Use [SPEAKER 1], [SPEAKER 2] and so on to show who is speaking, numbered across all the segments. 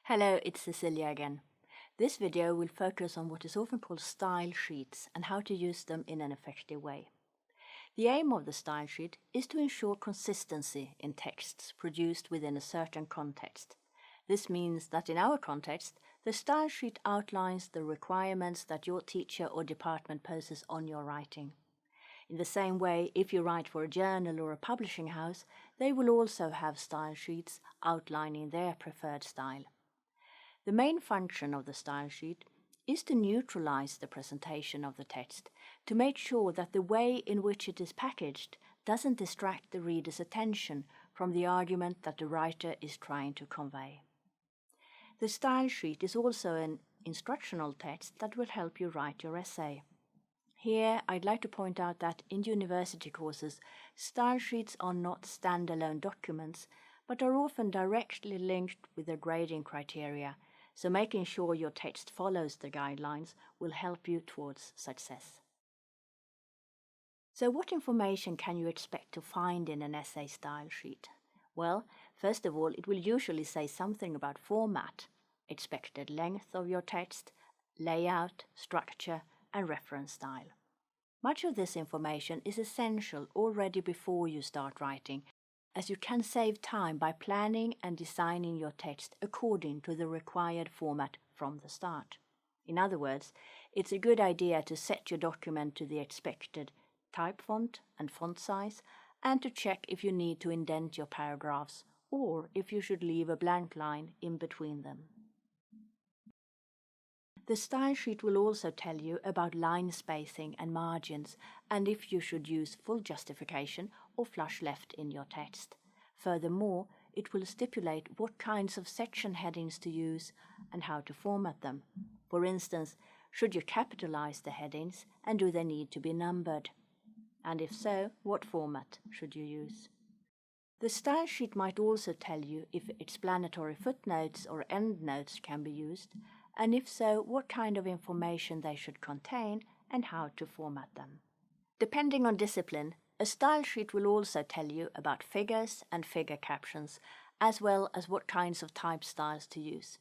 [SPEAKER 1] Hello, it's Cecilia again. This video will focus on what is often called style sheets and how to use them in an effective way. The aim of the style sheet is to ensure consistency in texts produced within a certain context. This means that in our context, the style sheet outlines the requirements that your teacher or department poses on your writing. In the same way, if you write for a journal or a publishing house, they will also have style sheets outlining their preferred style. The main function of the style sheet is to neutralize the presentation of the text, to make sure that the way in which it is packaged doesn't distract the reader's attention from the argument that the writer is trying to convey. The style sheet is also an instructional text that will help you write your essay. Here, I'd like to point out that in university courses, style sheets are not standalone documents, but are often directly linked with the grading criteria, so making sure your text follows the guidelines will help you towards success. So what information can you expect to find in an essay style sheet? Well, first of all, it will usually say something about format, expected length of your text, layout, structure, and reference style. Much of this information is essential already before you start writing, as you can save time by planning and designing your text according to the required format from the start. In other words, it's a good idea to set your document to the expected type font and font size, and to check if you need to indent your paragraphs or if you should leave a blank line in between them. The style sheet will also tell you about line spacing and margins, and if you should use full justification or flush left in your text. Furthermore, it will stipulate what kinds of section headings to use and how to format them. For instance, should you capitalize the headings, and do they need to be numbered? And if so, what format should you use? The style sheet might also tell you if explanatory footnotes or endnotes can be used, and if so, what kind of information they should contain and how to format them. Depending on discipline, a style sheet will also tell you about figures and figure captions, as well as what kinds of type styles to use.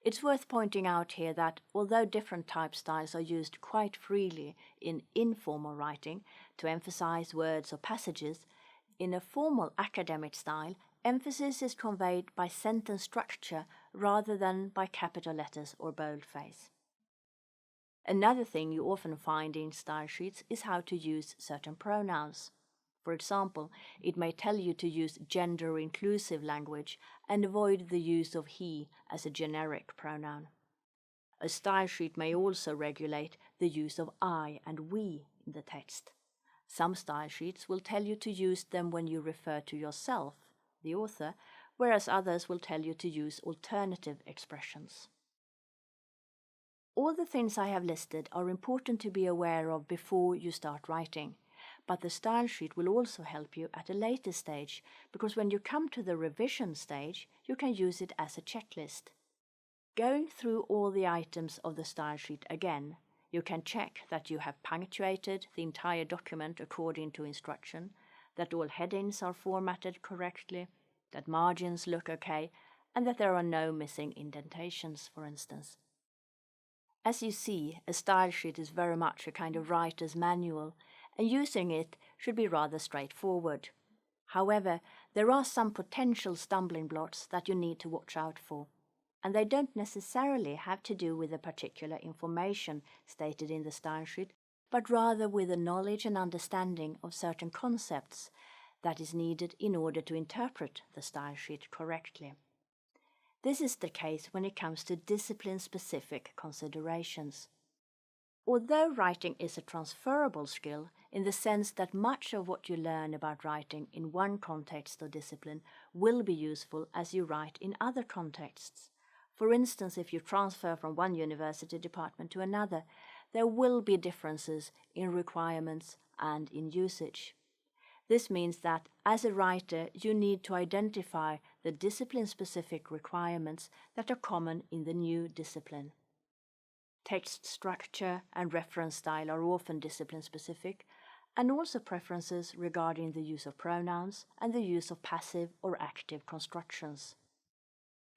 [SPEAKER 1] It's worth pointing out here that although different type styles are used quite freely in informal writing to emphasize words or passages, in a formal academic style, emphasis is conveyed by sentence structure rather than by capital letters or boldface. Another thing you often find in style sheets is how to use certain pronouns. For example, it may tell you to use gender-inclusive language and avoid the use of he as a generic pronoun. A style sheet may also regulate the use of I and we in the text. Some style sheets will tell you to use them when you refer to yourself, the author, whereas others will tell you to use alternative expressions. All the things I have listed are important to be aware of before you start writing, but the style sheet will also help you at a later stage, because when you come to the revision stage, you can use it as a checklist. Going through all the items of the style sheet again, you can check that you have punctuated the entire document according to instruction, that all headings are formatted correctly, that margins look okay, and that there are no missing indentations, for instance. As you see, a style sheet is very much a kind of writer's manual, and using it should be rather straightforward. However, there are some potential stumbling blocks that you need to watch out for, and they don't necessarily have to do with the particular information stated in the style sheet, but rather with the knowledge and understanding of certain concepts that is needed in order to interpret the style sheet correctly. This is the case when it comes to discipline-specific considerations. Although writing is a transferable skill in the sense that much of what you learn about writing in one context or discipline will be useful as you write in other contexts. For instance, if you transfer from one university department to another, there will be differences in requirements and in usage. This means that, as a writer, you need to identify the discipline-specific requirements that are common in the new discipline. Text structure and reference style are often discipline-specific, and also preferences regarding the use of pronouns and the use of passive or active constructions.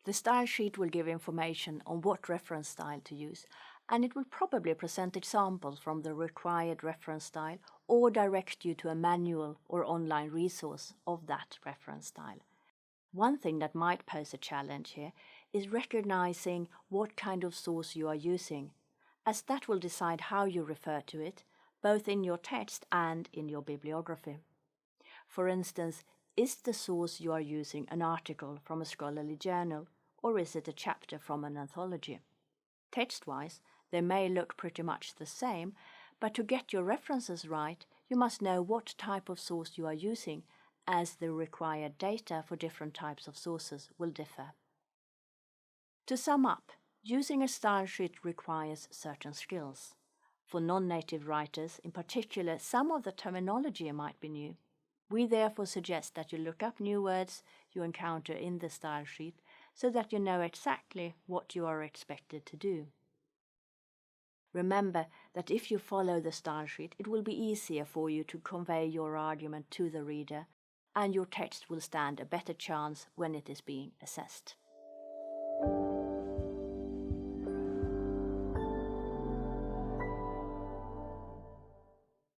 [SPEAKER 1] The style sheet will give information on what reference style to use, and it will probably present examples from the required reference style or direct you to a manual or online resource of that reference style. One thing that might pose a challenge here is recognizing what kind of source you are using, as that will decide how you refer to it, both in your text and in your bibliography. For instance, is the source you are using an article from a scholarly journal, or is it a chapter from an anthology? Text-wise, they may look pretty much the same, but to get your references right, you must know what type of source you are using, as the required data for different types of sources will differ. To sum up, using a style sheet requires certain skills. For non-native writers, in particular, some of the terminology might be new. We therefore suggest that you look up new words you encounter in the style sheet so that you know exactly what you are expected to do. Remember that if you follow the style sheet, it will be easier for you to convey your argument to the reader, and your text will stand a better chance when it is being assessed.